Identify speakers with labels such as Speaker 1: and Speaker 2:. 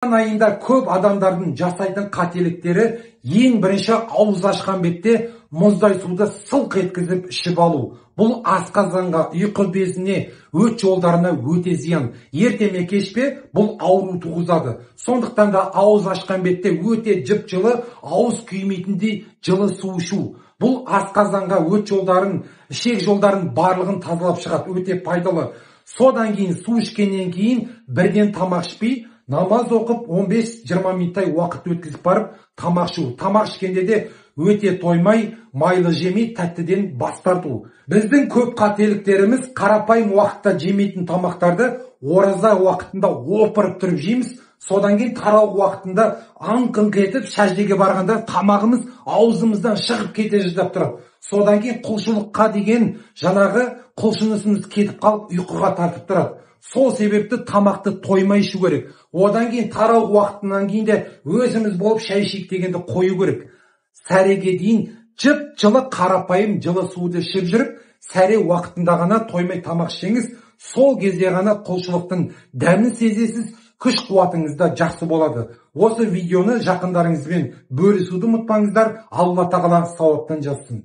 Speaker 1: Айында көп адамдардың жасайтын қателіктері ең бірінші ауыз ашқан бетте мұздай суды сылқ еткізіп ішіп алу. Бұл асқазанға, ұйқы безіне, өт жолдарына өте зиян. Ерте ме кеш пе бұл ауру туғызады. Сондықтан да ауыз ашқан бетте өте жып-жылы, ауыз күймейтіндей жылы су ішу. Бұл асқазанға, өт жолдарын, ішек жолдарын барлығын тазалап шығады, өте пайдалы. Содан кейін су ішкеннен кейін бірден тамақ ішпей, намаз оқып 15-20 минуттай уақыт өткізіп барып тамақ ішу. Тамақ ішкенде де өте тоймай, майлы жемей, тәттіден бас тарту. Біздің көп қателіктеріміз қарапайым уақытта жемейтін тамақтарды ораза уақытында опырып тұрып жейміз. Содан кейін тарауық уақытында аңқыңқ етіп сәждеге барғанда тамағымыз аузымыздан шығып кете жаздап тұрады. Содан кейін құлшылыққа деген жаңағы құлшынысымыз кетіп қалып ұйқыға тартып тұрады. Сол себепті тамақты тоймай ішу керек. Одан кейін тарауық уақытынан кейін де өзіміз болып шай ішейік дегенді қою керек. Сәреге дейін жып-жылы қарапайым жылы суды ішіп жүріп, сәре уақытында ғана тоймай тамақ ішсеңіз, сол кезде ғана құлшылықтың дәмін сезесіз, күш-қуатыңыз да жақсы болады. Осы видеоны жақындарыңызбен бөлісуді ұмытпаңыздар. Алла тағала сауаптан жазсын.